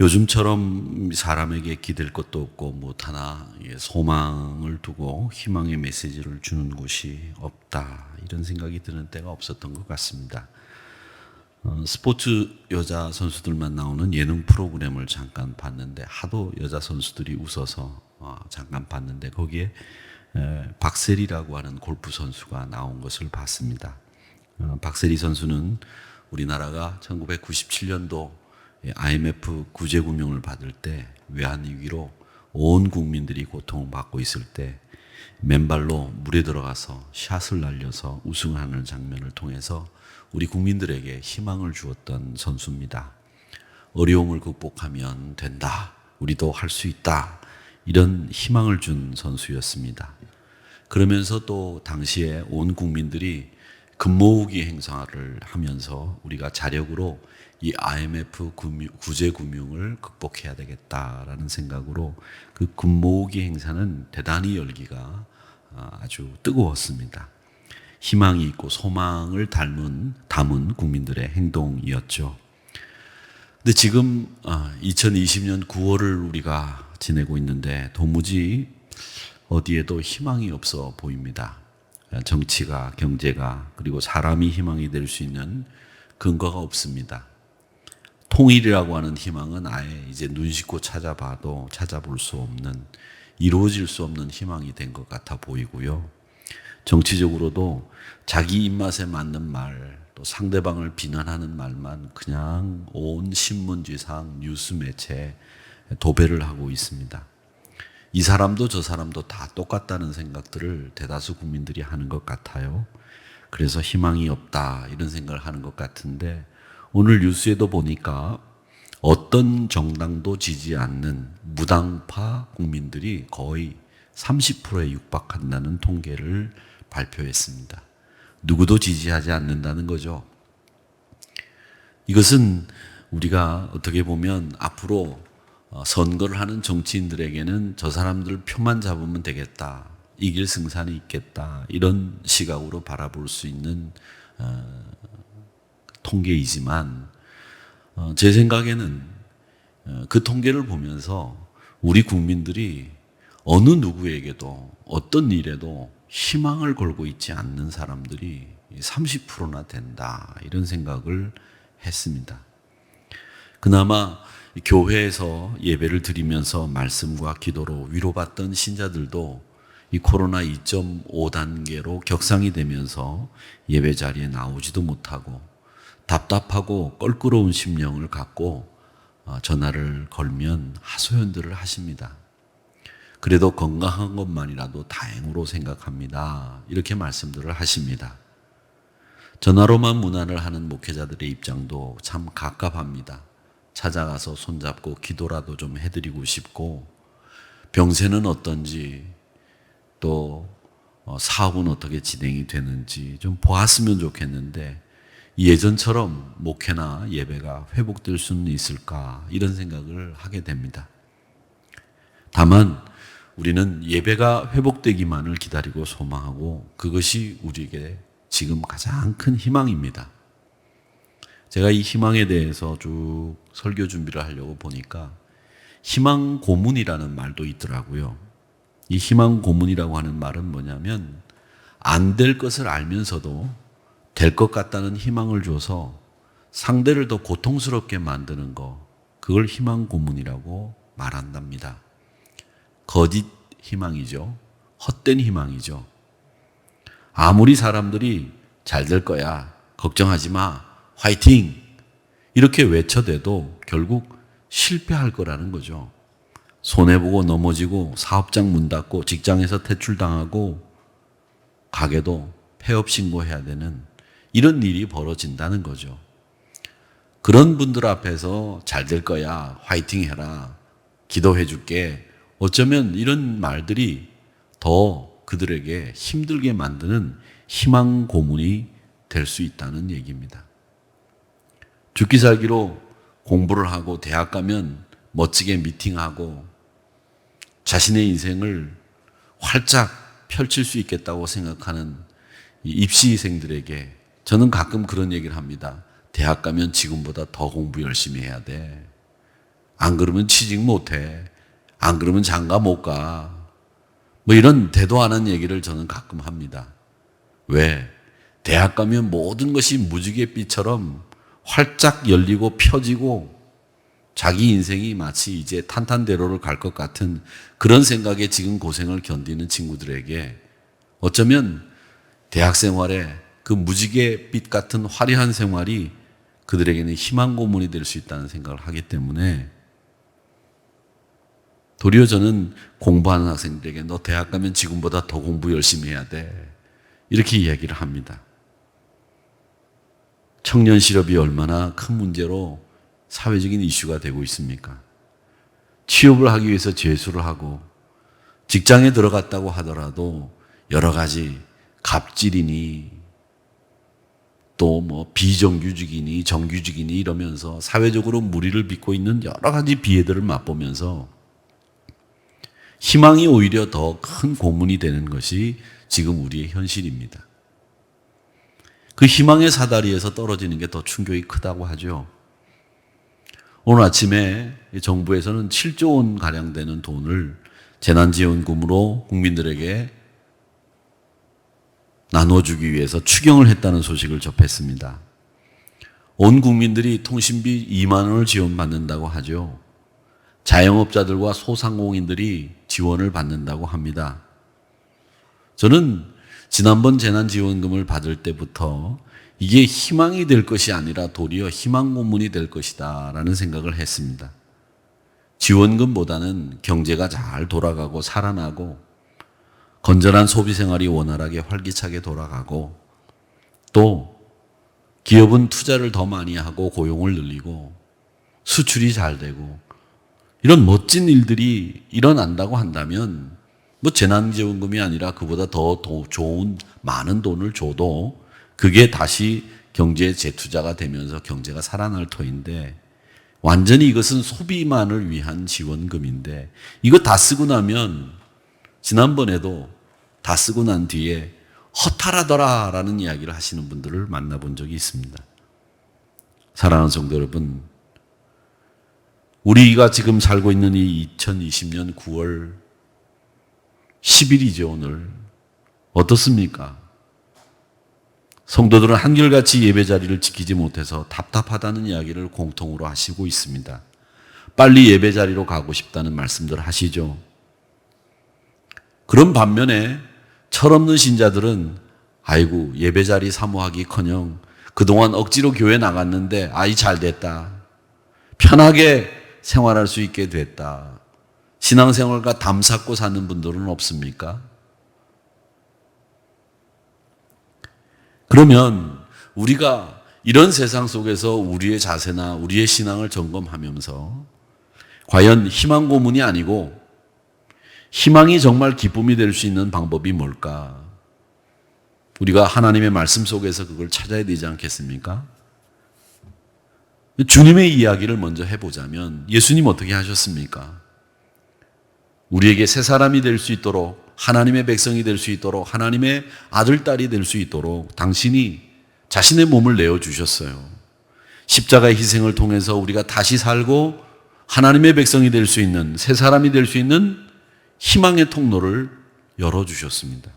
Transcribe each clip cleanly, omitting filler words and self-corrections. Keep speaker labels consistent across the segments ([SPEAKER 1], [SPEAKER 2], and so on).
[SPEAKER 1] 요즘처럼 사람에게 기댈 것도 없고 무엇 하나 소망을 두고 희망의 메시지를 주는 곳이 없다, 이런 생각이 드는 때가 없었던 것 같습니다. 스포츠 여자 선수들만 나오는 예능 프로그램을 잠깐 봤는데 하도 여자 선수들이 웃어서 잠깐 봤는데 거기에 박세리라고 하는 골프 선수가 나온 것을 봤습니다. 박세리 선수는 우리나라가 1997년도 IMF 구제금융을 받을 때 외환위기로 온 국민들이 고통받고 있을 때 맨발로 물에 들어가서 샷을 날려서 우승하는 장면을 통해서 우리 국민들에게 희망을 주었던 선수입니다. 어려움을 극복하면 된다, 우리도 할 수 있다, 이런 희망을 준 선수였습니다. 그러면서 또 당시에 온 국민들이 금모으기 행사를 하면서 우리가 자력으로 이 IMF 구제금융을 극복해야 되겠다라는 생각으로 그 금모으기 행사는 대단히 열기가 아주 뜨거웠습니다. 희망이 있고 소망을 담은 국민들의 행동이었죠. 근데 지금 2020년 9월을 우리가 지내고 있는데 도무지 어디에도 희망이 없어 보입니다. 정치가, 경제가, 그리고 사람이 희망이 될 수 있는 근거가 없습니다. 통일이라고 하는 희망은 아예 이제 눈 씻고 찾아봐도 찾아볼 수 없는, 이루어질 수 없는 희망이 된 것 같아 보이고요. 정치적으로도 자기 입맛에 맞는 말, 또 상대방을 비난하는 말만 그냥 온 신문지상 뉴스 매체에 도배를 하고 있습니다. 이 사람도 저 사람도 다 똑같다는 생각들을 대다수 국민들이 하는 것 같아요. 그래서 희망이 없다, 이런 생각을 하는 것 같은데 오늘 뉴스에도 보니까 어떤 정당도 지지 않는 무당파 국민들이 거의 30%에 육박한다는 통계를 발표했습니다. 누구도 지지하지 않는다는 거죠. 이것은 우리가 어떻게 보면 앞으로 선거를 하는 정치인들에게는 저 사람들 표만 잡으면 되겠다, 이길 승산이 있겠다, 이런 시각으로 바라볼 수 있는 통계이지만 제 생각에는 그 통계를 보면서 우리 국민들이 어느 누구에게도 어떤 일에도 희망을 걸고 있지 않는 사람들이 30%나 된다, 이런 생각을 했습니다. 그나마 교회에서 예배를 드리면서 말씀과 기도로 위로받던 신자들도 이 코로나 2.5 단계로 격상이 되면서 예배 자리에 나오지도 못하고 답답하고 껄끄러운 심령을 갖고 전화를 걸면 하소연들을 하십니다. 그래도 건강한 것만이라도 다행으로 생각합니다, 이렇게 말씀들을 하십니다. 전화로만 문안을 하는 목회자들의 입장도 참 갑갑합니다. 찾아가서 손잡고 기도라도 좀 해드리고 싶고, 병세는 어떤지, 또 사업은 어떻게 진행이 되는지 좀 보았으면 좋겠는데 예전처럼 목회나 예배가 회복될 수는 있을까, 이런 생각을 하게 됩니다. 다만 우리는 예배가 회복되기만을 기다리고 소망하고 그것이 우리에게 지금 가장 큰 희망입니다. 제가 이 희망에 대해서 쭉 설교 준비를 하려고 보니까 희망 고문이라는 말도 있더라고요. 이 희망 고문이라고 하는 말은 뭐냐면 안 될 것을 알면서도 될 것 같다는 희망을 줘서 상대를 더 고통스럽게 만드는 거, 그걸 희망 고문이라고 말한답니다. 거짓 희망이죠. 헛된 희망이죠. 아무리 사람들이 잘 될 거야, 걱정하지 마, 화이팅, 이렇게 외쳐대도 결국 실패할 거라는 거죠. 손해보고 넘어지고 사업장 문 닫고 직장에서 퇴출당하고 가게도 폐업 신고해야 되는 이런 일이 벌어진다는 거죠. 그런 분들 앞에서 잘 될 거야, 화이팅 해라, 기도해 줄게, 어쩌면 이런 말들이 더 그들에게 힘들게 만드는 희망 고문이 될 수 있다는 얘기입니다. 죽기 살기로 공부를 하고 대학 가면 멋지게 미팅하고 자신의 인생을 활짝 펼칠 수 있겠다고 생각하는 입시생들에게 저는 가끔 그런 얘기를 합니다. 대학 가면 지금보다 더 공부 열심히 해야 돼. 안 그러면 취직 못해. 안 그러면 장가 못 가. 뭐 이런 대도 안 한 얘기를 저는 가끔 합니다. 왜? 대학 가면 모든 것이 무지갯빛처럼 활짝 열리고 펴지고 자기 인생이 마치 이제 탄탄대로를 갈 것 같은 그런 생각에 지금 고생을 견디는 친구들에게 어쩌면 대학 생활에 그 무지갯빛 같은 화려한 생활이 그들에게는 희망 고문이 될 수 있다는 생각을 하기 때문에 도리어 저는 공부하는 학생들에게 너 대학 가면 지금보다 더 공부 열심히 해야 돼. 이렇게 이야기를 합니다. 청년 실업이 얼마나 큰 문제로 사회적인 이슈가 되고 있습니까? 취업을 하기 위해서 재수를 하고 직장에 들어갔다고 하더라도 여러 가지 갑질이니 또 뭐 비정규직이니 정규직이니 이러면서 사회적으로 무리를 빚고 있는 여러 가지 비애들을 맛보면서 희망이 오히려 더 큰 고문이 되는 것이 지금 우리의 현실입니다. 그 희망의 사다리에서 떨어지는 게 더 충격이 크다고 하죠. 오늘 아침에 정부에서는 7조 원 가량 되는 돈을 재난지원금으로 국민들에게 나눠주기 위해서 추경을 했다는 소식을 접했습니다. 온 국민들이 통신비 2만 원을 지원받는다고 하죠. 자영업자들과 소상공인들이 지원을 받는다고 합니다. 저는 지난번 재난지원금을 받을 때부터 이게 희망이 될 것이 아니라 도리어 희망 고문이 될 것이다 라는 생각을 했습니다. 지원금보다는 경제가 잘 돌아가고 살아나고 건전한 소비 생활이 원활하게 활기차게 돌아가고 또 기업은 투자를 더 많이 하고 고용을 늘리고 수출이 잘 되고 이런 멋진 일들이 일어난다고 한다면 뭐 재난지원금이 아니라 그보다 더 좋은 많은 돈을 줘도 그게 다시 경제의 재투자가 되면서 경제가 살아날 터인데 완전히 이것은 소비만을 위한 지원금인데 이거 다 쓰고 나면 지난번에도 다 쓰고 난 뒤에 허탈하더라 라는 이야기를 하시는 분들을 만나본 적이 있습니다. 사랑하는 성도 여러분, 우리가 지금 살고 있는 이 2020년 9월 10일이죠 오늘. 어떻습니까? 성도들은 한결같이 예배 자리를 지키지 못해서 답답하다는 이야기를 공통으로 하시고 있습니다. 빨리 예배 자리로 가고 싶다는 말씀들을 하시죠. 그런 반면에 철없는 신자들은 아이고 예배 자리 사모하기커녕 그동안 억지로 교회 나갔는데 아이 잘 됐다. 편하게 생활할 수 있게 됐다. 신앙생활과 담쌓고 사는 분들은 없습니까? 그러면 우리가 이런 세상 속에서 우리의 자세나 우리의 신앙을 점검하면서 과연 희망 고문이 아니고 희망이 정말 기쁨이 될 수 있는 방법이 뭘까? 우리가 하나님의 말씀 속에서 그걸 찾아야 되지 않겠습니까? 주님의 이야기를 먼저 해보자면 예수님 어떻게 하셨습니까? 우리에게 새 사람이 될 수 있도록 하나님의 백성이 될 수 있도록 하나님의 아들, 딸이 될 수 있도록 당신이 자신의 몸을 내어주셨어요. 십자가의 희생을 통해서 우리가 다시 살고 하나님의 백성이 될 수 있는 새 사람이 될 수 있는 희망의 통로를 열어주셨습니다.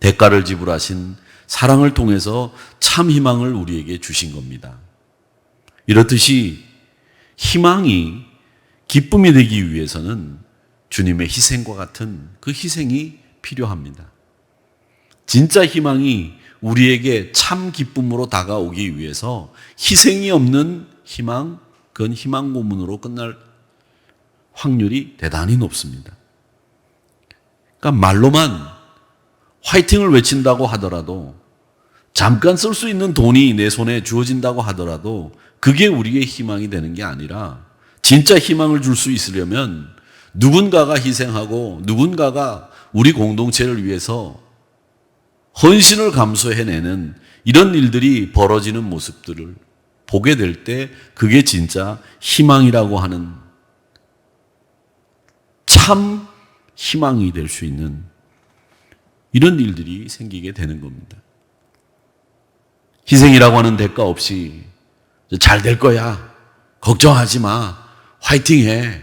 [SPEAKER 1] 대가를 지불하신 사랑을 통해서 참 희망을 우리에게 주신 겁니다. 이렇듯이 희망이 기쁨이 되기 위해서는 주님의 희생과 같은 그 희생이 필요합니다. 진짜 희망이 우리에게 참 기쁨으로 다가오기 위해서 희생이 없는 희망, 그건 희망 고문으로 끝날 확률이 대단히 높습니다. 그러니까 말로만 화이팅을 외친다고 하더라도 잠깐 쓸 수 있는 돈이 내 손에 주어진다고 하더라도 그게 우리의 희망이 되는 게 아니라 진짜 희망을 줄 수 있으려면 누군가가 희생하고 누군가가 우리 공동체를 위해서 헌신을 감수해내는 이런 일들이 벌어지는 모습들을 보게 될 때 그게 진짜 희망이라고 하는 참 희망이 될 수 있는 이런 일들이 생기게 되는 겁니다. 희생이라고 하는 대가 없이 잘 될 거야. 걱정하지 마. 화이팅해.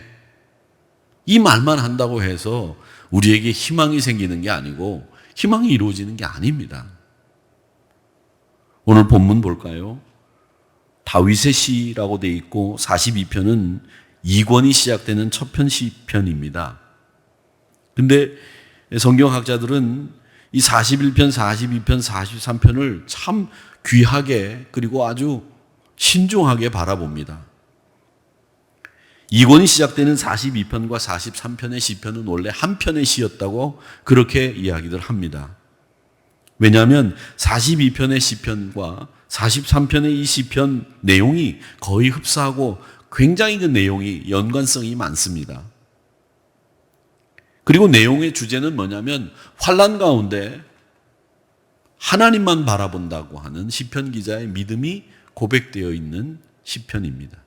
[SPEAKER 1] 이 말만 한다고 해서 우리에게 희망이 생기는 게 아니고 희망이 이루어지는 게 아닙니다. 오늘 본문 볼까요? 다윗의 시라고 되어 있고 42편은 2권이 시작되는 첫 편 시편입니다. 근데 성경학자들은 이 41편, 42편, 43편을 참 귀하게 그리고 아주 신중하게 바라봅니다. 2권이 시작되는 42편과 43편의 시편은 원래 한 편의 시였다고 그렇게 이야기들 합니다. 왜냐하면 42편의 시편과 43편의 이 시편 내용이 거의 흡사하고 굉장히 그 내용이 연관성이 많습니다. 그리고 내용의 주제는 뭐냐면 환난 가운데 하나님만 바라본다고 하는 시편 기자의 믿음이 고백되어 있는 시편입니다.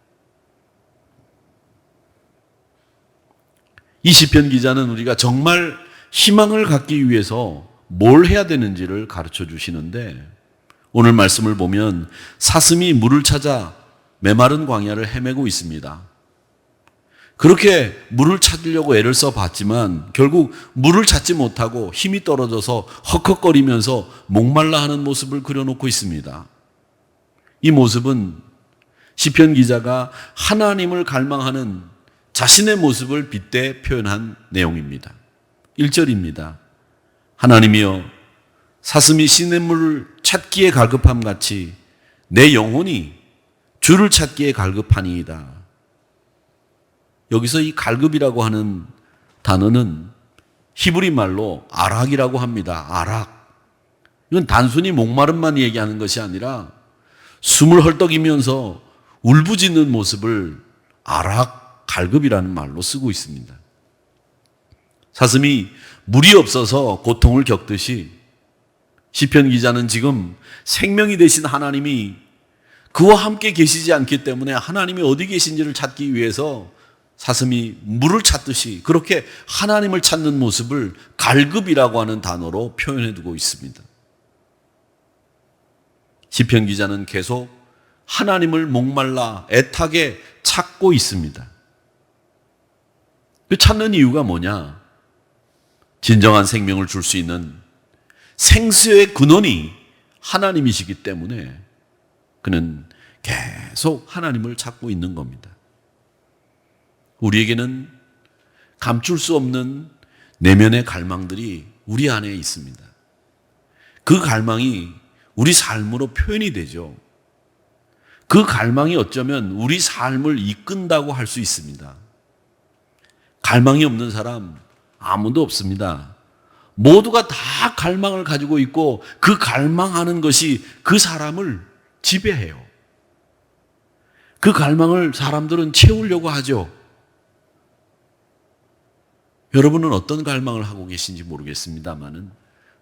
[SPEAKER 1] 이 시편 기자는 우리가 정말 희망을 갖기 위해서 뭘 해야 되는지를 가르쳐 주시는데 오늘 말씀을 보면 사슴이 물을 찾아 메마른 광야를 헤매고 있습니다. 그렇게 물을 찾으려고 애를 써봤지만 결국 물을 찾지 못하고 힘이 떨어져서 헉헉거리면서 목말라 하는 모습을 그려놓고 있습니다. 이 모습은 시편 기자가 하나님을 갈망하는 자신의 모습을 빗대 표현한 내용입니다. 1절입니다. 하나님이여 사슴이 시냇물을 찾기에 갈급함 같이 내 영혼이 주를 찾기에 갈급하니이다. 여기서 이 갈급이라고 하는 단어는 히브리 말로 아락이라고 합니다. 아락. 이건 단순히 목마름만 얘기하는 것이 아니라 숨을 헐떡이면서 울부짖는 모습을 아락, 갈급이라는 말로 쓰고 있습니다. 사슴이 물이 없어서 고통을 겪듯이 시편 기자는 지금 생명이 되신 하나님이 그와 함께 계시지 않기 때문에 하나님이 어디 계신지를 찾기 위해서 사슴이 물을 찾듯이 그렇게 하나님을 찾는 모습을 갈급이라고 하는 단어로 표현해 두고 있습니다. 시편 기자는 계속 하나님을 목말라 애타게 찾고 있습니다. 그 찾는 이유가 뭐냐? 진정한 생명을 줄 수 있는 생수의 근원이 하나님이시기 때문에 그는 계속 하나님을 찾고 있는 겁니다. 우리에게는 감출 수 없는 내면의 갈망들이 우리 안에 있습니다. 그 갈망이 우리 삶으로 표현이 되죠. 그 갈망이 어쩌면 우리 삶을 이끈다고 할 수 있습니다. 갈망이 없는 사람 아무도 없습니다. 모두가 다 갈망을 가지고 있고 그 갈망하는 것이 그 사람을 지배해요. 그 갈망을 사람들은 채우려고 하죠. 여러분은 어떤 갈망을 하고 계신지 모르겠습니다만은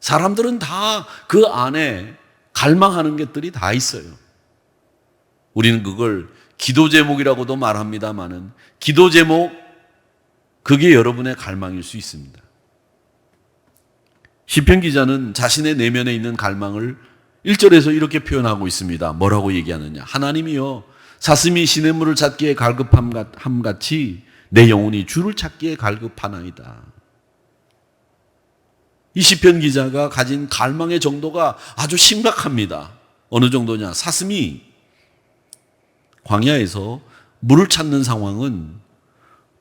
[SPEAKER 1] 사람들은 다 그 안에 갈망하는 것들이 다 있어요. 우리는 그걸 기도 제목이라고도 말합니다만은 기도 제목 그게 여러분의 갈망일 수 있습니다. 시편 기자는 자신의 내면에 있는 갈망을 1절에서 이렇게 표현하고 있습니다. 뭐라고 얘기하느냐? 하나님이여 사슴이 시냇물을 찾기에 갈급함 같이 내 영혼이 주를 찾기에 갈급하나이다. 이 시편 기자가 가진 갈망의 정도가 아주 심각합니다. 어느 정도냐? 사슴이 광야에서 물을 찾는 상황은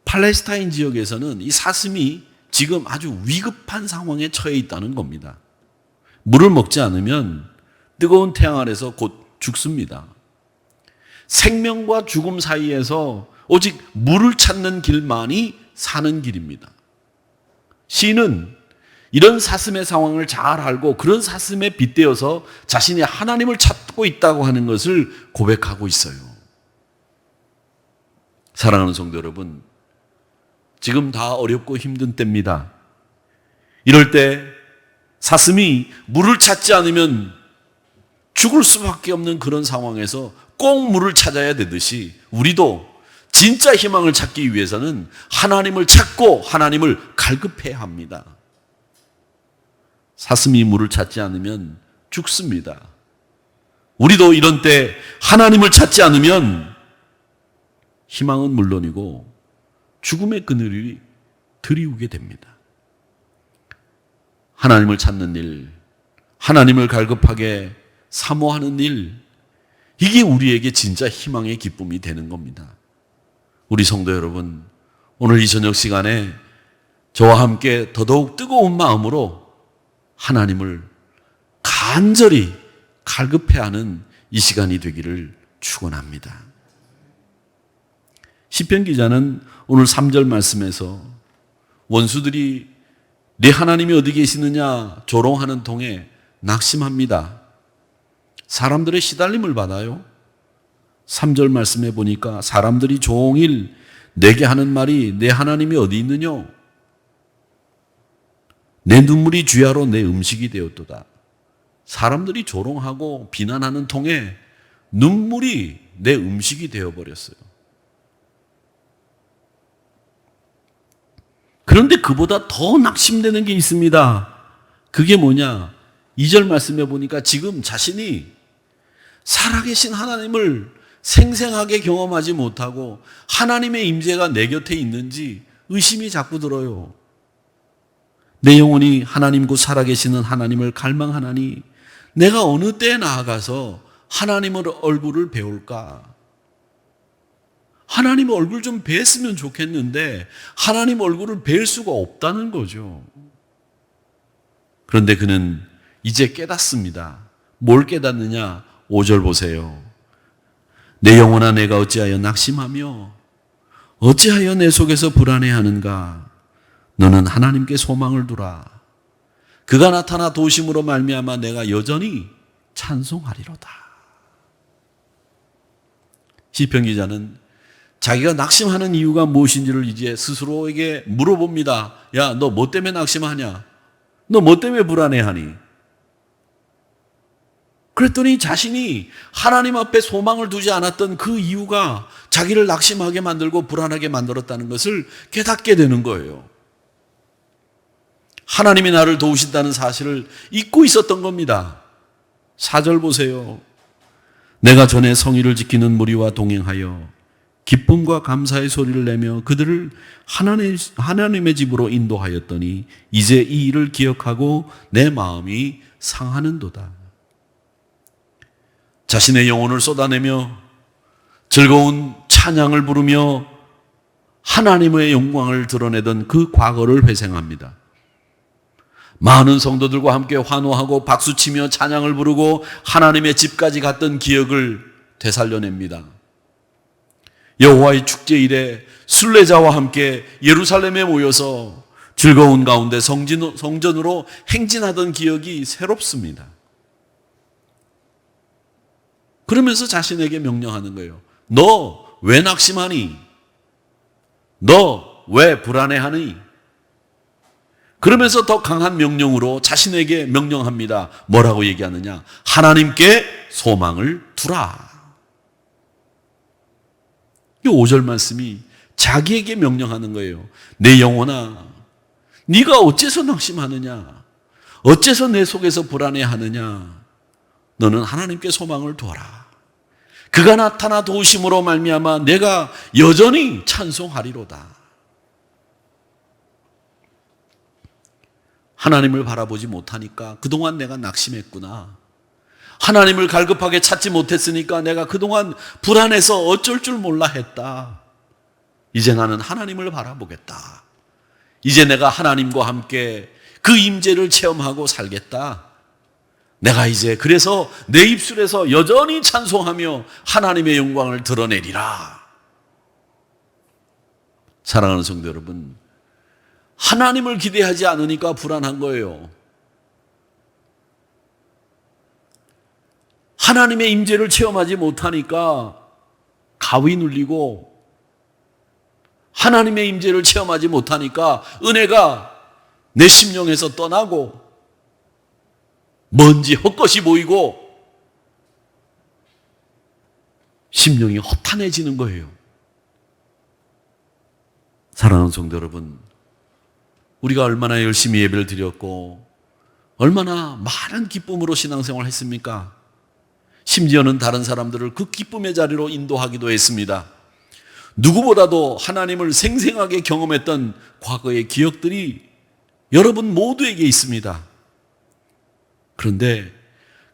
[SPEAKER 1] 팔레스타인 지역에서는 이 사슴이 지금 아주 위급한 상황에 처해 있다는 겁니다. 물을 먹지 않으면 뜨거운 태양 아래서 곧 죽습니다. 생명과 죽음 사이에서 오직 물을 찾는 길만이 사는 길입니다. 시인은 이런 사슴의 상황을 잘 알고 그런 사슴에 빗대어서 자신이 하나님을 찾고 있다고 하는 것을 고백하고 있어요. 사랑하는 성도 여러분, 지금 다 어렵고 힘든 때입니다. 이럴 때 사슴이 물을 찾지 않으면 죽을 수밖에 없는 그런 상황에서 꼭 물을 찾아야 되듯이 우리도 진짜 희망을 찾기 위해서는 하나님을 찾고 하나님을 갈급해야 합니다. 사슴이 물을 찾지 않으면 죽습니다. 우리도 이런 때 하나님을 찾지 않으면 희망은 물론이고 죽음의 그늘이 드리우게 됩니다. 하나님을 찾는 일, 하나님을 갈급하게 사모하는 일, 이게 우리에게 진짜 희망의 기쁨이 되는 겁니다. 우리 성도 여러분, 오늘 이 저녁 시간에 저와 함께 더더욱 뜨거운 마음으로 하나님을 간절히 갈급해하는 이 시간이 되기를 축원합니다. 시편 기자는 오늘 3절 말씀에서 원수들이 네 하나님이 어디 계시느냐 조롱하는 통에 낙심합니다. 사람들의 시달림을 받아요. 3절 말씀에 보니까 사람들이 종일 내게 하는 말이 내 하나님이 어디 있느냐? 내 눈물이 주야로 내 음식이 되었도다. 사람들이 조롱하고 비난하는 통에 눈물이 내 음식이 되어버렸어요. 그런데 그보다 더 낙심되는 게 있습니다. 그게 뭐냐? 2절 말씀에 보니까 지금 자신이 살아계신 하나님을 생생하게 경험하지 못하고 하나님의 임재가 내 곁에 있는지 의심이 자꾸 들어요. 내 영혼이 하나님 곧 살아계시는 하나님을 갈망하나니 내가 어느 때에 나아가서 하나님의 얼굴을 배울까? 하나님 얼굴 좀 뵀으면 좋겠는데 하나님 얼굴을 뵐 수가 없다는 거죠. 그런데 그는 이제 깨닫습니다. 뭘 깨닫느냐? 5절 보세요. 내 영혼아 내가 어찌하여 낙심하며 어찌하여 내 속에서 불안해하는가? 너는 하나님께 소망을 두라. 그가 나타나 도우심으로 말미암아 내가 여전히 찬송하리로다. 시편 기자는 자기가 낙심하는 이유가 무엇인지를 이제 스스로에게 물어봅니다. 야, 너 뭐 때문에 낙심하냐? 너 뭐 때문에 불안해하니? 그랬더니 자신이 하나님 앞에 소망을 두지 않았던 그 이유가 자기를 낙심하게 만들고 불안하게 만들었다는 것을 깨닫게 되는 거예요. 하나님이 나를 도우신다는 사실을 잊고 있었던 겁니다. 4절 보세요. 내가 전에 성의를 지키는 무리와 동행하여 기쁨과 감사의 소리를 내며 그들을 하나님의 집으로 인도하였더니 이제 이 일을 기억하고 내 마음이 상하는도다. 자신의 영혼을 쏟아내며 즐거운 찬양을 부르며 하나님의 영광을 드러내던 그 과거를 회상합니다. 많은 성도들과 함께 환호하고 박수치며 찬양을 부르고 하나님의 집까지 갔던 기억을 되살려냅니다. 여호와의 축제일에 순례자와 함께 예루살렘에 모여서 즐거운 가운데 성전으로 행진하던 기억이 새롭습니다. 그러면서 자신에게 명령하는 거예요. 너 왜 낙심하니? 너 왜 불안해하니? 그러면서 더 강한 명령으로 자신에게 명령합니다. 뭐라고 얘기하느냐? 하나님께 소망을 두라. 이 5절 말씀이 자기에게 명령하는 거예요. 내 영혼아, 네가 어째서 낙심하느냐? 어째서 내 속에서 불안해하느냐? 너는 하나님께 소망을 두어라. 그가 나타나 도우심으로 말미암아 내가 여전히 찬송하리로다. 하나님을 바라보지 못하니까 그동안 내가 낙심했구나. 하나님을 갈급하게 찾지 못했으니까 내가 그동안 불안해서 어쩔 줄 몰라 했다. 이제 나는 하나님을 바라보겠다. 이제 내가 하나님과 함께 그 임재를 체험하고 살겠다. 내가 이제 그래서 내 입술에서 여전히 찬송하며 하나님의 영광을 드러내리라. 사랑하는 성도 여러분, 하나님을 기대하지 않으니까 불안한 거예요. 하나님의 임재를 체험하지 못하니까 가위 눌리고, 하나님의 임재를 체험하지 못하니까 은혜가 내 심령에서 떠나고 먼지 헛것이 보이고 심령이 허탄해지는 거예요. 사랑하는 성도 여러분, 우리가 얼마나 열심히 예배를 드렸고 얼마나 많은 기쁨으로 신앙생활을 했습니까? 심지어는 다른 사람들을 그 기쁨의 자리로 인도하기도 했습니다. 누구보다도 하나님을 생생하게 경험했던 과거의 기억들이 여러분 모두에게 있습니다. 그런데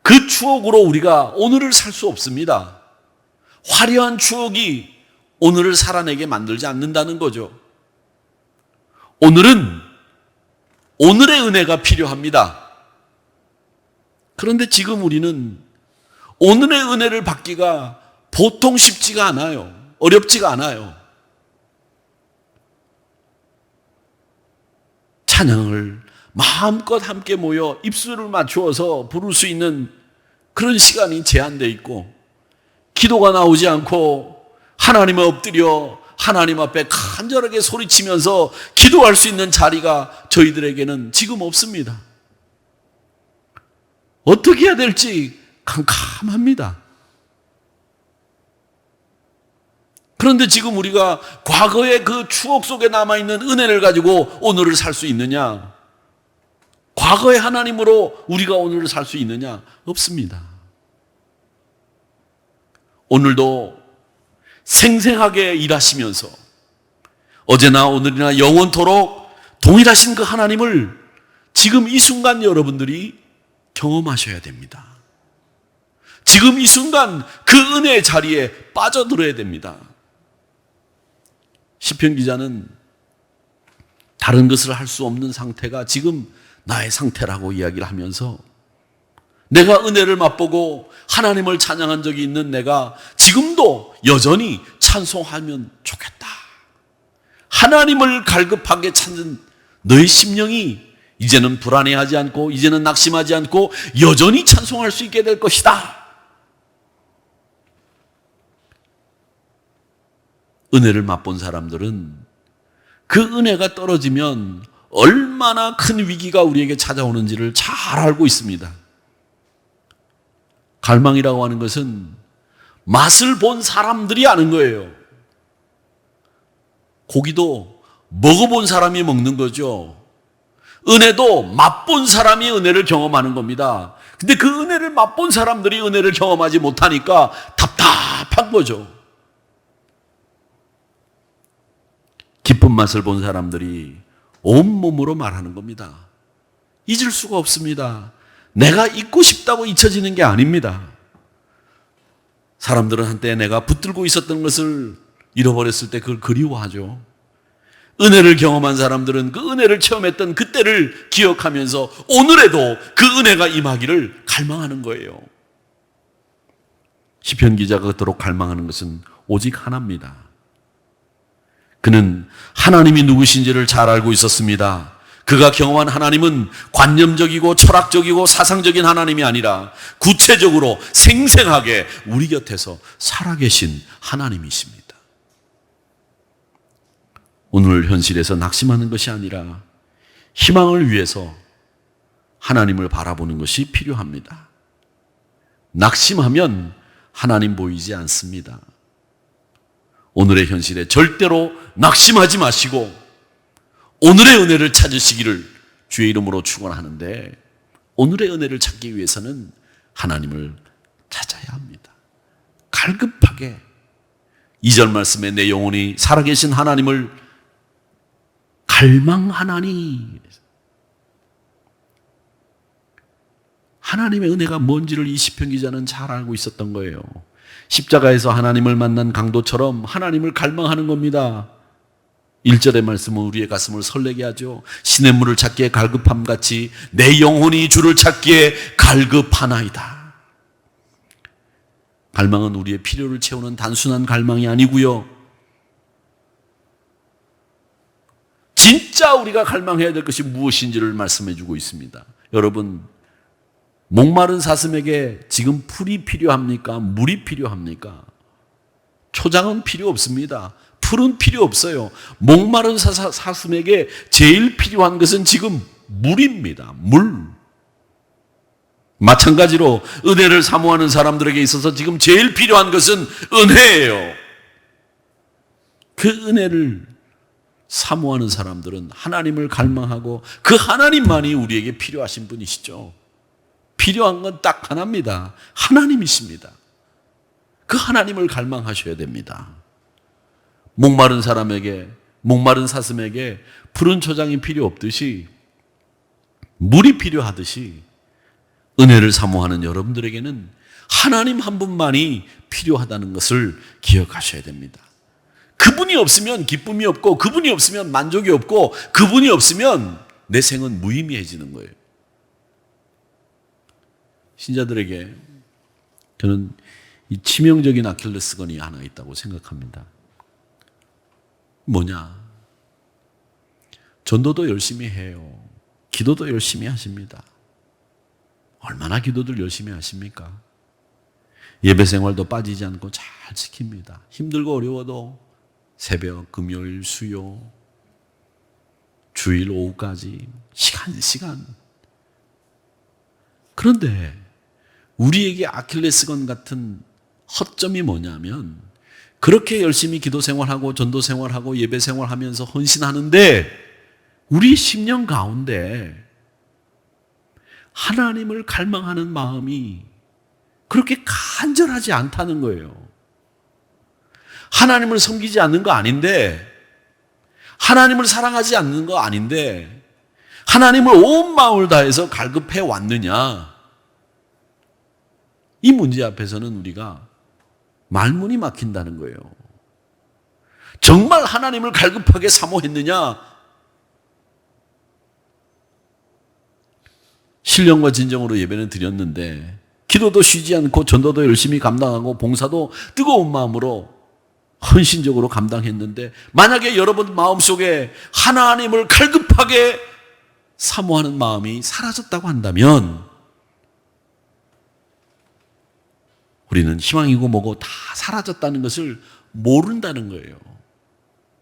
[SPEAKER 1] 그 추억으로 우리가 오늘을 살 수 없습니다. 화려한 추억이 오늘을 살아내게 만들지 않는다는 거죠. 오늘은 오늘의 은혜가 필요합니다. 그런데 지금 우리는 오늘의 은혜를 받기가 보통 쉽지가 않아요. 어렵지가 않아요. 찬양을 마음껏 함께 모여 입술을 맞추어서 부를 수 있는 그런 시간이 제한되어 있고, 기도가 나오지 않고 하나님을 엎드려 하나님 앞에 간절하게 소리치면서 기도할 수 있는 자리가 저희들에게는 지금 없습니다. 어떻게 해야 될지 캄캄합니다. 그런데 지금 우리가 과거의 그 추억 속에 남아있는 은혜를 가지고 오늘을 살 수 있느냐? 과거의 하나님으로 우리가 오늘을 살 수 있느냐? 없습니다. 오늘도 생생하게 일하시면서 어제나 오늘이나 영원토록 동일하신 그 하나님을 지금 이 순간 여러분들이 경험하셔야 됩니다. 지금 이 순간 그 은혜의 자리에 빠져들어야 됩니다. 시편 기자는 다른 것을 할 수 없는 상태가 지금 나의 상태라고 이야기를 하면서, 내가 은혜를 맛보고 하나님을 찬양한 적이 있는 내가 지금도 여전히 찬송하면 좋겠다. 하나님을 갈급하게 찾는 너의 심령이 이제는 불안해하지 않고, 이제는 낙심하지 않고 여전히 찬송할 수 있게 될 것이다. 은혜를 맛본 사람들은 그 은혜가 떨어지면 얼마나 큰 위기가 우리에게 찾아오는지를 잘 알고 있습니다. 갈망이라고 하는 것은 맛을 본 사람들이 아는 거예요. 고기도 먹어본 사람이 먹는 거죠. 은혜도 맛본 사람이 은혜를 경험하는 겁니다. 근데 그 은혜를 맛본 사람들이 은혜를 경험하지 못하니까 답답한 거죠. 깊은 맛을 본 사람들이 온몸으로 말하는 겁니다. 잊을 수가 없습니다. 내가 잊고 싶다고 잊혀지는 게 아닙니다. 사람들은 한때 내가 붙들고 있었던 것을 잃어버렸을 때 그걸 그리워하죠. 은혜를 경험한 사람들은 그 은혜를 체험했던 그때를 기억하면서 오늘에도 그 은혜가 임하기를 갈망하는 거예요. 시편 기자가 그토록 갈망하는 것은 오직 하나입니다. 그는 하나님이 누구신지를 잘 알고 있었습니다. 그가 경험한 하나님은 관념적이고 철학적이고 사상적인 하나님이 아니라 구체적으로 생생하게 우리 곁에서 살아계신 하나님이십니다. 오늘 현실에서 낙심하는 것이 아니라 희망을 위해서 하나님을 바라보는 것이 필요합니다. 낙심하면 하나님 보이지 않습니다. 오늘의 현실에 절대로 낙심하지 마시고 오늘의 은혜를 찾으시기를 주의 이름으로 축원하는데, 오늘의 은혜를 찾기 위해서는 하나님을 찾아야 합니다. 갈급하게 2절 말씀에 내 영혼이 살아계신 하나님을 갈망하나니, 하나님의 은혜가 뭔지를 이 시편 기자는 잘 알고 있었던 거예요. 십자가에서 하나님을 만난 강도처럼 하나님을 갈망하는 겁니다. 1절의 말씀은 우리의 가슴을 설레게 하죠. 시냇물을 찾기에 갈급함같이 내 영혼이 주를 찾기에 갈급하나이다. 갈망은 우리의 필요를 채우는 단순한 갈망이 아니고요, 진짜 우리가 갈망해야 될 것이 무엇인지를 말씀해 주고 있습니다. 여러분, 목마른 사슴에게 지금 풀이 필요합니까? 물이 필요합니까? 초장은 필요 없습니다. 풀은 필요 없어요. 목마른 사슴에게 제일 필요한 것은 지금 물입니다. 물. 마찬가지로 은혜를 사모하는 사람들에게 있어서 지금 제일 필요한 것은 은혜예요. 그 은혜를 사모하는 사람들은 하나님을 갈망하고 그 하나님만이 우리에게 필요하신 분이시죠. 필요한 건 딱 하나입니다. 하나님이십니다. 그 하나님을 갈망하셔야 됩니다. 목마른 사람에게, 목마른 사슴에게 푸른 초장이 필요 없듯이, 물이 필요하듯이 은혜를 사모하는 여러분들에게는 하나님 한 분만이 필요하다는 것을 기억하셔야 됩니다. 그분이 없으면 기쁨이 없고, 그분이 없으면 만족이 없고, 그분이 없으면 내 생은 무의미해지는 거예요. 신자들에게 저는 이 치명적인 아킬레스건이 하나 있다고 생각합니다. 뭐냐? 전도도 열심히 해요. 기도도 열심히 하십니다. 얼마나 기도들 열심히 하십니까? 예배 생활도 빠지지 않고 잘 지킵니다. 힘들고 어려워도 새벽, 금요일, 수요, 주일 오후까지 시간. 그런데 우리에게 아킬레스건 같은 허점이 뭐냐면, 그렇게 열심히 기도 생활하고 전도 생활하고 예배 생활하면서 헌신하는데 우리 심령 가운데 하나님을 갈망하는 마음이 그렇게 간절하지 않다는 거예요. 하나님을 섬기지 않는 거 아닌데, 하나님을 사랑하지 않는 거 아닌데, 하나님을 온 마음을 다해서 갈급해 왔느냐? 이 문제 앞에서는 우리가 말문이 막힌다는 거예요. 정말 하나님을 갈급하게 사모했느냐? 신령과 진정으로 예배는 드렸는데, 기도도 쉬지 않고 전도도 열심히 감당하고 봉사도 뜨거운 마음으로 헌신적으로 감당했는데, 만약에 여러분 마음속에 하나님을 갈급하게 사모하는 마음이 사라졌다고 한다면 우리는 희망이고 뭐고 다 사라졌다는 것을 모른다는 거예요.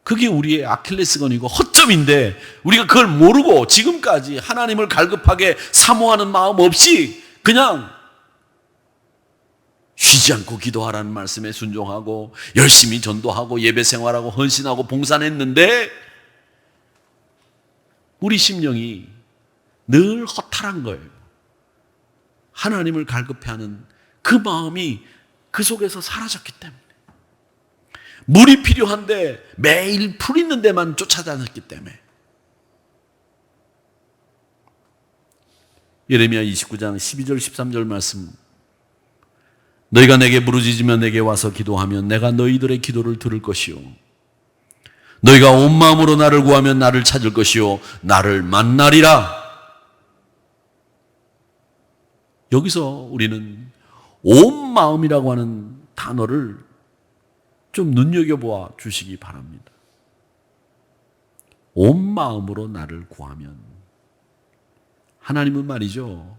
[SPEAKER 1] 그게 우리의 아킬레스건이고 허점인데, 우리가 그걸 모르고 지금까지 하나님을 갈급하게 사모하는 마음 없이 그냥 쉬지 않고 기도하라는 말씀에 순종하고 열심히 전도하고 예배 생활하고 헌신하고 봉사했는데 우리 심령이 늘 허탈한 거예요. 하나님을 갈급해하는 그 마음이 그 속에서 사라졌기 때문에, 물이 필요한데 매일 풀 있는 데만 쫓아다녔기 때문에. 예레미야 29장 12절 13절 말씀, 너희가 내게 부르짖으며 내게 와서 기도하면 내가 너희들의 기도를 들을 것이요, 너희가 온 마음으로 나를 구하면 나를 찾을 것이요 나를 만나리라. 여기서 우리는 온 마음이라고 하는 단어를 좀 눈여겨보아 주시기 바랍니다. 온 마음으로 나를 구하면, 하나님은 말이죠,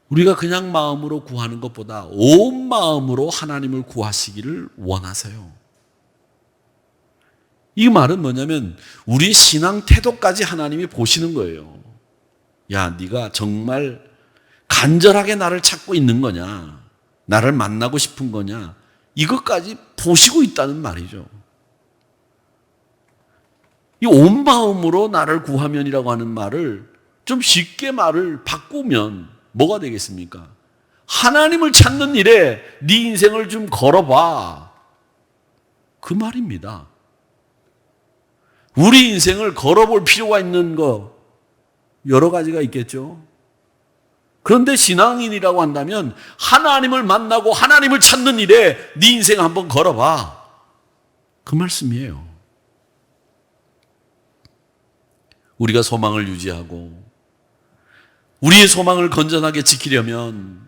[SPEAKER 1] 우리가 그냥 마음으로 구하는 것보다 온 마음으로 하나님을 구하시기를 원하세요. 이 말은 뭐냐면 우리의 신앙 태도까지 하나님이 보시는 거예요. 야, 네가 정말 간절하게 나를 찾고 있는 거냐, 나를 만나고 싶은 거냐, 이것까지 보시고 있다는 말이죠. 이 온 마음으로 나를 구하면이라고 하는 말을 좀 쉽게 말을 바꾸면 뭐가 되겠습니까? 하나님을 찾는 일에 네 인생을 좀 걸어봐, 그 말입니다. 우리 인생을 걸어볼 필요가 있는 거 여러 가지가 있겠죠. 그런데 신앙인이라고 한다면 하나님을 만나고 하나님을 찾는 일에 네 인생 한번 걸어봐, 그 말씀이에요. 우리가 소망을 유지하고 우리의 소망을 건전하게 지키려면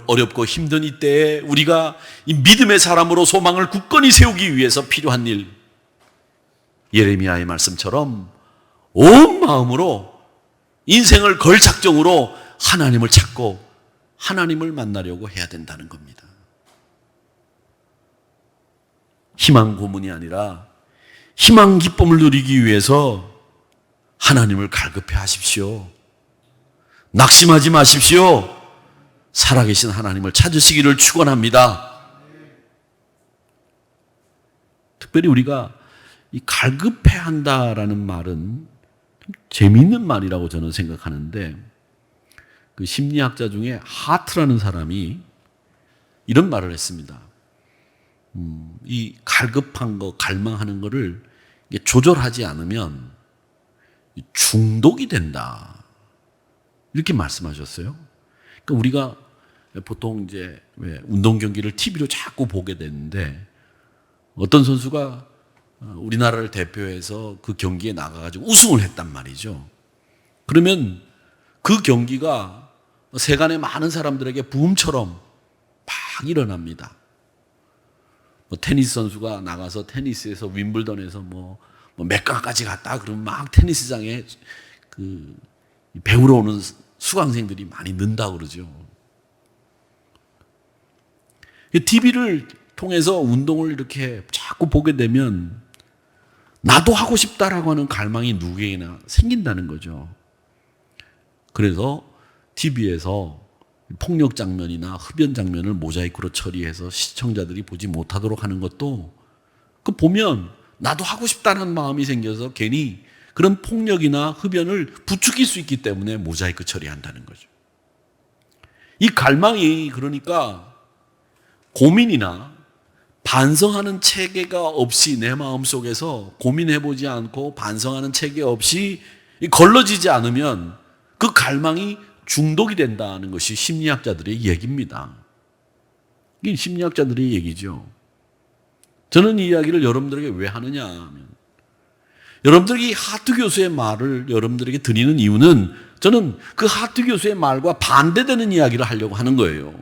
[SPEAKER 1] 어렵고 힘든 이때에 우리가 이 믿음의 사람으로 소망을 굳건히 세우기 위해서 필요한 일, 예레미야의 말씀처럼 온 마음으로 인생을 걸 작정으로 하나님을 찾고 하나님을 만나려고 해야 된다는 겁니다. 희망 고문이 아니라 희망 기쁨을 누리기 위해서 하나님을 갈급해 하십시오. 낙심하지 마십시오. 살아계신 하나님을 찾으시기를 축원합니다. 특별히 우리가 이 갈급해 한다라는 말은 좀 재미있는 말이라고 저는 생각하는데, 그 심리학자 중에 하트라는 사람이 이런 말을 했습니다. 이 갈급한 거, 갈망하는 거를 조절하지 않으면 중독이 된다. 이렇게 말씀하셨어요. 그러니까 우리가 보통 이제 운동 경기를 TV로 자꾸 보게 되는데 어떤 선수가 우리나라를 대표해서 그 경기에 나가가지고 우승을 했단 말이죠. 그러면 그 경기가 세간의 많은 사람들에게 부음처럼 막 일어납니다. 테니스 선수가 나가서 테니스에서 윈블던에서 몇 강까지 갔다 그러면 막 테니스장에 그 배우러 오는 수강생들이 많이 는다 그러죠. TV를 통해서 운동을 이렇게 자꾸 보게 되면 나도 하고 싶다라고 하는 갈망이 누구에게나 생긴다는 거죠. 그래서 TV에서 폭력 장면이나 흡연 장면을 모자이크로 처리해서 시청자들이 보지 못하도록 하는 것도 그 보면 나도 하고 싶다는 마음이 생겨서 괜히 그런 폭력이나 흡연을 부추길 수 있기 때문에 모자이크 처리한다는 거죠. 이 갈망이 그러니까 고민이나 반성하는 체계가 없이 내 마음속에서 고민해보지 않고 반성하는 체계 없이 걸러지지 않으면 그 갈망이 중독이 된다는 것이 심리학자들의 얘기입니다. 이게 심리학자들의 얘기죠. 저는 이 이야기를 여러분들에게 왜 하느냐 하면 여러분들이 이 하트 교수의 말을 여러분들에게 드리는 이유는 저는 그 하트 교수의 말과 반대되는 이야기를 하려고 하는 거예요.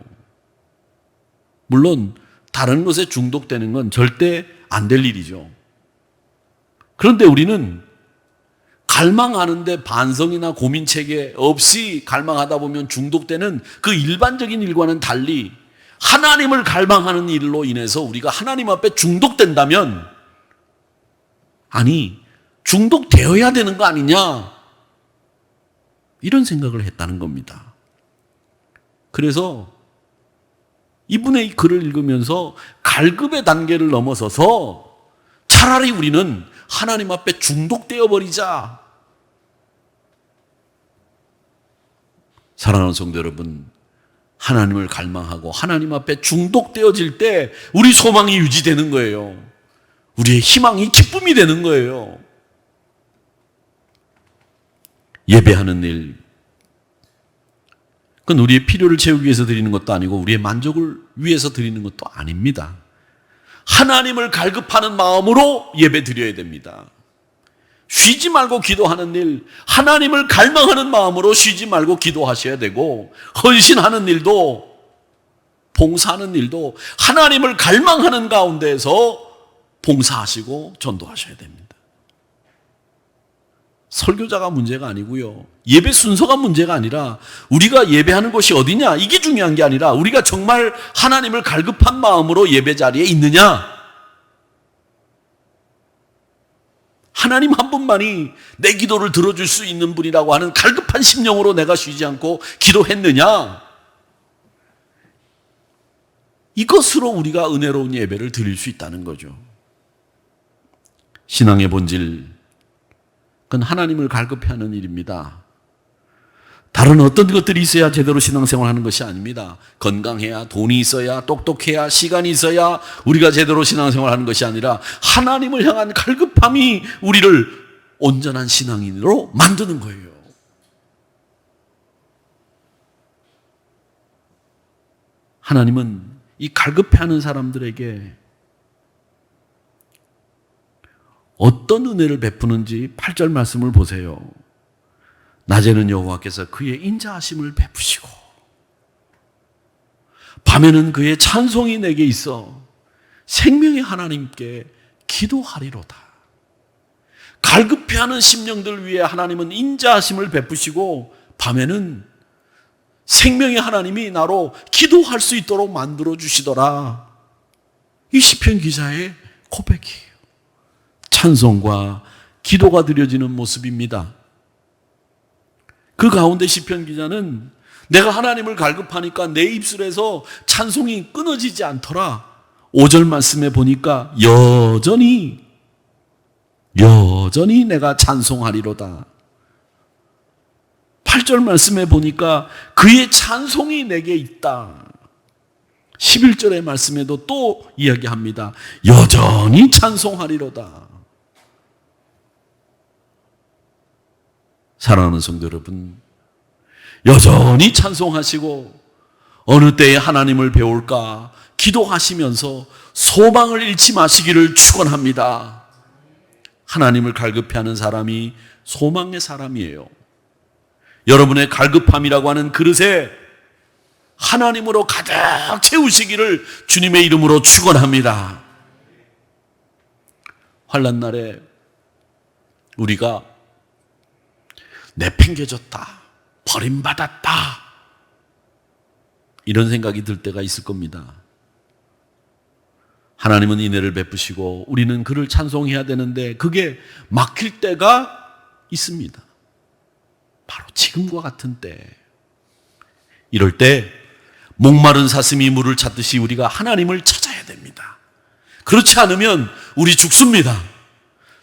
[SPEAKER 1] 물론 다른 것에 중독되는 건 절대 안 될 일이죠. 그런데 우리는 갈망하는데 반성이나 고민체계 없이 갈망하다 보면 중독되는 그 일반적인 일과는 달리 하나님을 갈망하는 일로 인해서 우리가 하나님 앞에 중독된다면 아니 중독되어야 되는 거 아니냐 이런 생각을 했다는 겁니다. 그래서 이분의 이 글을 읽으면서 갈급의 단계를 넘어서서 차라리 우리는 하나님 앞에 중독되어 버리자. 사랑하는 성도 여러분, 하나님을 갈망하고 하나님 앞에 중독되어질 때 우리 소망이 유지되는 거예요. 우리의 희망이 기쁨이 되는 거예요. 예배하는 일, 그건 우리의 필요를 채우기 위해서 드리는 것도 아니고 우리의 만족을 위해서 드리는 것도 아닙니다. 하나님을 갈급하는 마음으로 예배 드려야 됩니다. 쉬지 말고 기도하는 일, 하나님을 갈망하는 마음으로 쉬지 말고 기도하셔야 되고 헌신하는 일도 봉사하는 일도 하나님을 갈망하는 가운데에서 봉사하시고 전도하셔야 됩니다. 설교자가 문제가 아니고요. 예배 순서가 문제가 아니라 우리가 예배하는 곳이 어디냐 이게 중요한 게 아니라 우리가 정말 하나님을 갈급한 마음으로 예배 자리에 있느냐. 하나님 한 분만이 내 기도를 들어줄 수 있는 분이라고 하는 갈급한 심령으로 내가 쉬지 않고 기도했느냐. 이것으로 우리가 은혜로운 예배를 드릴 수 있다는 거죠. 신앙의 본질, 그건 하나님을 갈급해하는 일입니다. 다른 어떤 것들이 있어야 제대로 신앙생활하는 것이 아닙니다. 건강해야, 돈이 있어야, 똑똑해야, 시간이 있어야 우리가 제대로 신앙생활하는 것이 아니라 하나님을 향한 갈급함이 우리를 온전한 신앙인으로 만드는 거예요. 하나님은 이 갈급해하는 사람들에게 어떤 은혜를 베푸는지 8절 말씀을 보세요. 낮에는 여호와께서 그의 인자하심을 베푸시고 밤에는 그의 찬송이 내게 있어 생명의 하나님께 기도하리로다. 갈급해하는 심령들 위해 하나님은 인자하심을 베푸시고 밤에는 생명의 하나님이 나로 기도할 수 있도록 만들어 주시더라. 이 시편 기자의 고백이에요. 찬송과 기도가 드려지는 모습입니다. 그 가운데 시편 기자는 내가 하나님을 갈급하니까 내 입술에서 찬송이 끊어지지 않더라. 5절 말씀에 보니까 여전히 내가 찬송하리로다. 8절 말씀에 보니까 그의 찬송이 내게 있다. 11절의 말씀에도 또 이야기합니다. 여전히 찬송하리로다. 사랑하는 성도 여러분, 여전히 찬송하시고 어느 때에 하나님을 배울까 기도하시면서 소망을 잃지 마시기를 축원합니다. 하나님을 갈급해하는 사람이 소망의 사람이에요. 여러분의 갈급함이라고 하는 그릇에 하나님으로 가득 채우시기를 주님의 이름으로 축원합니다. 환난 날에 우리가 내팽개졌다, 버림받았다, 이런 생각이 들 때가 있을 겁니다. 하나님은 인애를 베푸시고 우리는 그를 찬송해야 되는데 그게 막힐 때가 있습니다. 바로 지금과 같은 때. 이럴 때 목마른 사슴이 물을 찾듯이 우리가 하나님을 찾아야 됩니다. 그렇지 않으면 우리 죽습니다.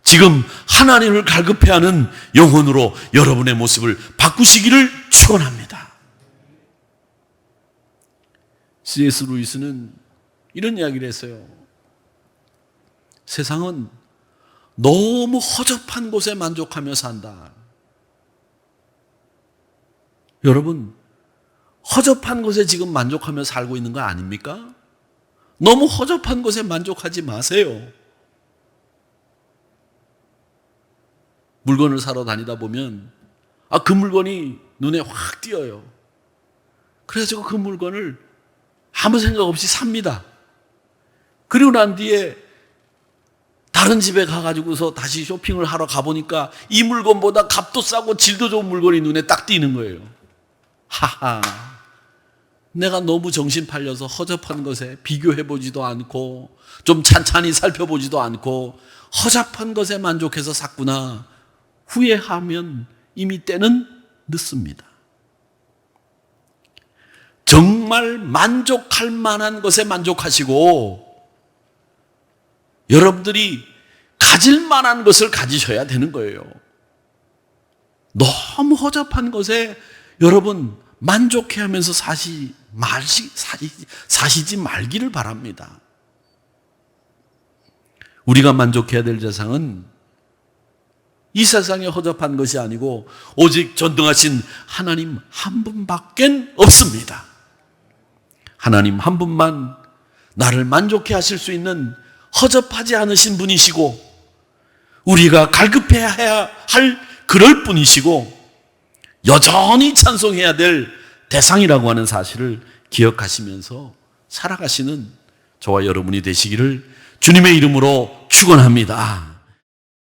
[SPEAKER 1] 지금 하나님을 갈급해하는 영혼으로 여러분의 모습을 바꾸시기를 축원합니다. C.S. 루이스는 이런 이야기를 했어요. 세상은 너무 허접한 곳에 만족하며 산다. 여러분, 허접한 곳에 지금 만족하며 살고 있는 거 아닙니까? 너무 허접한 곳에 만족하지 마세요. 물건을 사러 다니다 보면 그 물건이 눈에 확 띄어요. 그래서 그 물건을 아무 생각 없이 삽니다. 그리고 난 뒤에 다른 집에 가가지고서 다시 쇼핑을 하러 가보니까 이 물건보다 값도 싸고 질도 좋은 물건이 눈에 딱 띄는 거예요. 하하, 내가 너무 정신 팔려서 허접한 것에 비교해보지도 않고 좀 찬찬히 살펴보지도 않고 허접한 것에 만족해서 샀구나. 후회하면 이미 때는 늦습니다. 정말 만족할 만한 것에 만족하시고 여러분들이 가질 만한 것을 가지셔야 되는 거예요. 너무 허접한 것에 여러분 만족해하면서 사시지 말기를 바랍니다. 우리가 만족해야 될 세상은 이 세상에 허접한 것이 아니고 오직 전능하신 하나님 한 분밖에 없습니다. 하나님 한 분만 나를 만족해 하실 수 있는 허접하지 않으신 분이시고 우리가 갈급해야 할 그럴 분이시고 여전히 찬송해야 될 대상이라고 하는 사실을 기억하시면서 살아가시는 저와 여러분이 되시기를 주님의 이름으로 축원합니다.